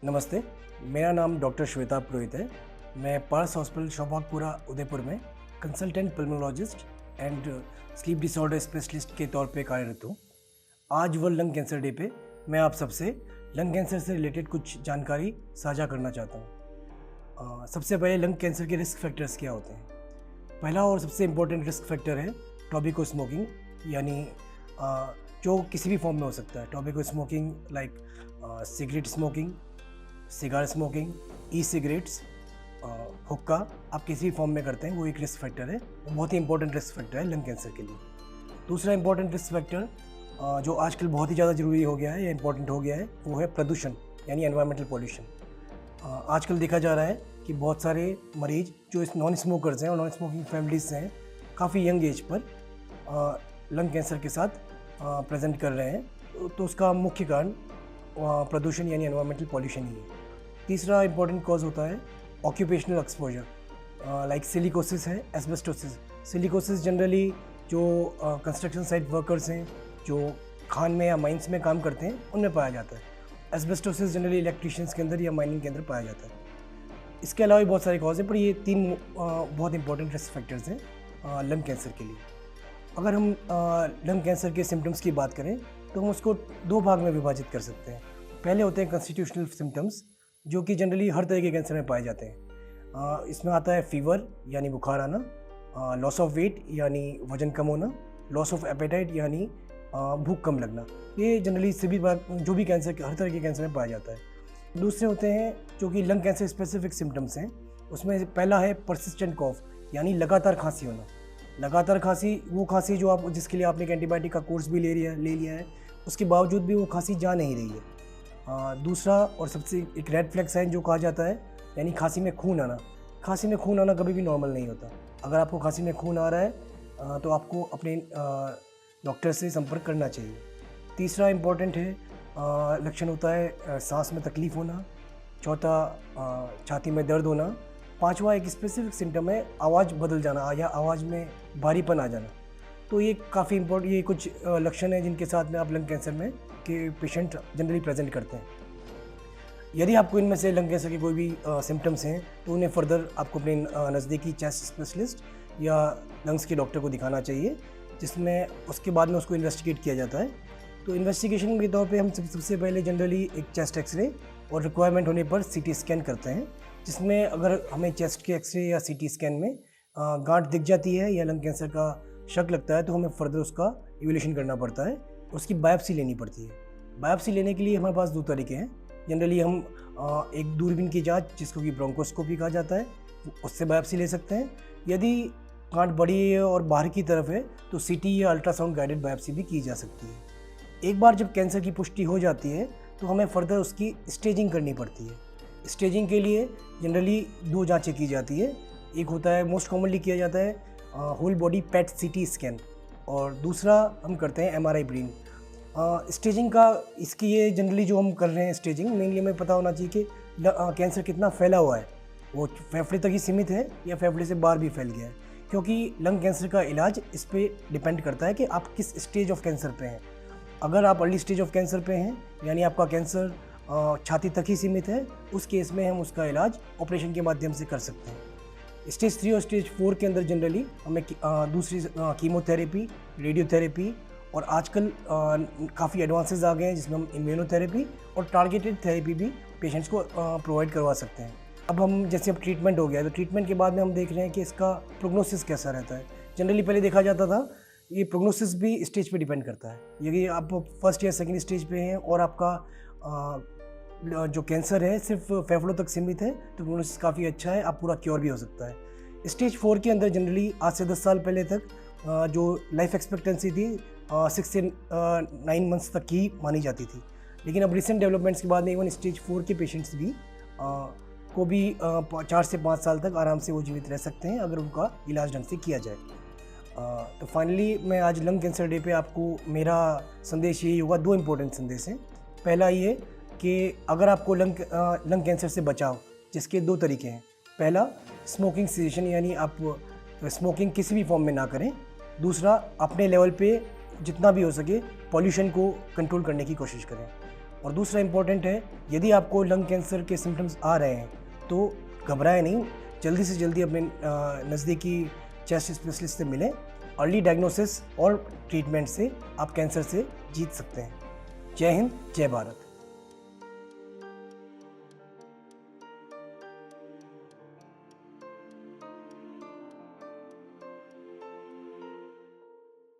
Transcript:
नमस्ते, मेरा नाम डॉक्टर श्वेता पुरोहित है। मैं पारस हॉस्पिटल शौभागपुरा उदयपुर में consultant pulmonologist and sleep disorder specialist के तौर पे कार्यरत हूँ। आज वर्ल्ड लंग कैंसर डे पे मैं आप सबसे लंग कैंसर से रिलेटेड कुछ जानकारी साझा करना चाहता हूँ। सबसे पहले लंग कैंसर के रिस्क फैक्टर्स क्या होते हैं। पहला और सबसे इम्पोर्टेंट रिस्क फैक्टर है टोबैको स्मोकिंग, यानी जो किसी भी फॉर्म में हो सकता है। Tobacco smoking like cigarette smoking, cigar smoking, e cigarettes, हुक्का, आप किसी भी फॉर्म में करते हैं, वो एक रिस्क फैक्टर है। वो बहुत ही इंपॉर्टेंट रिस्क फैक्टर है लंग कैंसर के लिए। दूसरा इंपॉर्टेंट रिस्क फैक्टर जो आजकल बहुत ही ज़्यादा ज़रूरी हो गया है या इंपॉर्टेंट हो गया है, वो है प्रदूषण यानी एनवायरमेंटल पॉल्यूशन। आजकल देखा जा रहा है कि बहुत सारे मरीज जो इस नॉन स्मोकर्स हैं और नॉन स्मोकिंग फैमिलीज से हैं, काफ़ी यंग एज पर लंग कैंसर के साथ प्रेजेंट कर रहे हैं। तो उसका मुख्य कारण प्रदूषण यानी एनवायरमेंटल पॉल्यूशन ही है। तीसरा इंपॉर्टेंट कॉज होता है ऑक्यूपेशनल एक्सपोजर, लाइक सिलिकोसिस है, एस्बेस्टोसिस। सिलिकोसिस जनरली जो कंस्ट्रक्शन साइट वर्कर्स हैं, जो खान में या माइंस में काम करते हैं, उनमें पाया जाता है। एस्बेस्टोसिस जनरली इलेक्ट्रीशियंस के अंदर या माइनिंग के अंदर पाया जाता है। इसके अलावा भी बहुत सारे कॉज हैं, पर ये तीन बहुत इंपॉर्टेंट रिस्क फैक्टर्स हैं लंग कैंसर के लिए। अगर हम लंग कैंसर के सिम्टम्स की बात करें तो हम उसको दो भाग में विभाजित कर सकते हैं। पहले होते हैं कॉन्स्टिट्यूशनल सिम्टम्स, जो कि जनरली हर तरह के कैंसर में पाए जाते हैं। इसमें आता है फीवर यानी बुखार आना, लॉस ऑफ वेट यानी वजन कम होना, लॉस ऑफ एपेटाइट यानी भूख कम लगना। ये जनरली सभी जो भी कैंसर हर तरह के कैंसर में पाया जाता है। दूसरे होते हैं जो कि लंग कैंसर स्पेसिफिक सिम्टम्स हैं। उसमें पहला है परसिस्टेंट कॉफ यानी लगातार खांसी होना। लगातार खांसी, वो खांसी जो आप जिसके लिए आपने एक एंटीबायोटिक का कोर्स भी ले लिया है, उसके बावजूद भी वो खांसी जा नहीं रही है। दूसरा और सबसे एक रेड फ्लैग साइन जो कहा जाता है, यानी खांसी में खून आना। खांसी में खून आना कभी भी नॉर्मल नहीं होता। अगर आपको खांसी में खून आ रहा है तो आपको अपने डॉक्टर से संपर्क करना चाहिए। तीसरा इम्पॉर्टेंट है लक्षण होता है सांस में तकलीफ़ होना। चौथा छाती में दर्द होना। पांचवा एक स्पेसिफिक सिम्टम है आवाज़ बदल जाना या आवाज़ में भारीपन आ जाना। तो ये काफ़ी इम्पोर्टेंट, ये कुछ लक्षण हैं जिनके साथ में आप लंग कैंसर में के पेशेंट जनरली प्रेजेंट करते हैं। यदि आपको इनमें से लंग कैंसर के कोई भी सिम्टम्स हैं तो उन्हें फर्दर आपको अपने नज़दीकी चेस्ट स्पेशलिस्ट या लंग्स के डॉक्टर को दिखाना चाहिए, जिसमें उसके बाद में उसको इन्वेस्टिगेट किया जाता है। तो इन्वेस्टिगेशन के तौर पे हम सबसे पहले जनरली एक चेस्ट एक्सरे और रिक्वायरमेंट होने पर सीटी स्कैन करते हैं, जिसमें अगर हमें चेस्ट के एक्सरे या सीटी स्कैन में गांठ दिख जाती है या लंग कैंसर का शक लगता है तो हमें फर्दर उसका इवैल्यूएशन करना पड़ता है, उसकी बायोप्सी लेनी पड़ती है। बायोप्सी लेने के लिए हमारे पास दो तरीके हैं। जनरली हम एक दूरबीन की जांच, जिसको कि ब्रोंकोस्कोपी कहा जाता है, उससे बायोप्सी ले सकते हैं। यदि गांठ बड़ी है और बाहर की तरफ है तो सीटी या अल्ट्रासाउंड गाइडेड बायोप्सी भी की जा सकती है। एक बार जब कैंसर की पुष्टि हो जाती है तो हमें फर्दर उसकी स्टेजिंग करनी पड़ती है। स्टेजिंग के लिए जनरली दो जांचें की जाती है। एक होता है, मोस्ट कॉमनली किया जाता है होल बॉडी पेट सीटी स्कैन, और दूसरा हम करते हैं एमआरआई ब्रेन। स्टेजिंग का इसकी ये जनरली जो हम कर रहे हैं स्टेजिंग, मेनली हमें पता होना चाहिए कि कैंसर कितना फैला हुआ है, वो फेफड़े तक ही सीमित है या फेफड़े से बाहर भी फैल गया है, क्योंकि लंग कैंसर का इलाज इस पर डिपेंड करता है कि आप किस स्टेज ऑफ कैंसर पे हैं। अगर आप अर्ली स्टेज ऑफ कैंसर पे हैं, यानी आपका कैंसर छाती तक ही सीमित है, उस केस में हम उसका इलाज ऑपरेशन के माध्यम से कर सकते हैं। स्टेज 3 और स्टेज 4 के अंदर जनरली हमें दूसरी कीमोथेरेपी, रेडियोथेरेपी और आजकल काफ़ी एडवांसेस आ गए हैं जिसमें हम इम्यूनोथेरेपी और टारगेटेड थेरेपी भी पेशेंट्स को प्रोवाइड करवा सकते हैं। अब हम जैसे अब ट्रीटमेंट हो गया, तो ट्रीटमेंट के बाद में हम देख रहे हैं कि इसका प्रोग्नोसिस कैसा रहता है। जनरली पहले देखा जाता था, ये प्रोग्नोसिस भी स्टेज पे डिपेंड करता है। यदि आप फर्स्ट या सेकेंड स्टेज पे हैं और आपका जो कैंसर है सिर्फ फेफड़ों तक सीमित है, तो प्रोग्नोसिस काफ़ी अच्छा है, आप पूरा क्योर भी हो सकता है। स्टेज 4 के अंदर जनरली आज से 10 साल पहले तक जो लाइफ एक्सपेक्टेंसी थी 6 से 9 मंथ्स तक की मानी जाती थी, लेकिन अब रिसेंट डेवलपमेंट्स के बाद में इवन स्टेज 4 के पेशेंट्स भी को भी 4 से 5 साल तक आराम से वो जीवित रह सकते हैं अगर उनका इलाज ढंग से किया जाए। तो फाइनली मैं आज लंग कैंसर डे पे आपको मेरा संदेश यही होगा, दो इम्पोर्टेंट संदेश हैं। पहला ये कि अगर आपको लंग कैंसर से बचाव, जिसके दो तरीके हैं। पहला, स्मोकिंग सीजेशन, यानी आप स्मोकिंग किसी भी फॉर्म में ना करें। दूसरा, अपने लेवल पे जितना भी हो सके पॉल्यूशन को कंट्रोल करने की कोशिश करें। और दूसरा इम्पॉर्टेंट है, यदि आपको लंग कैंसर के सिम्टम्स आ रहे हैं तो घबराएं नहीं, जल्दी से जल्दी अपने नज़दीकी चेस्ट स्पेशलिस्ट से मिलें। अर्ली डायग्नोसिस और ट्रीटमेंट से आप कैंसर से जीत सकते हैं। जय हिंद, जय भारत।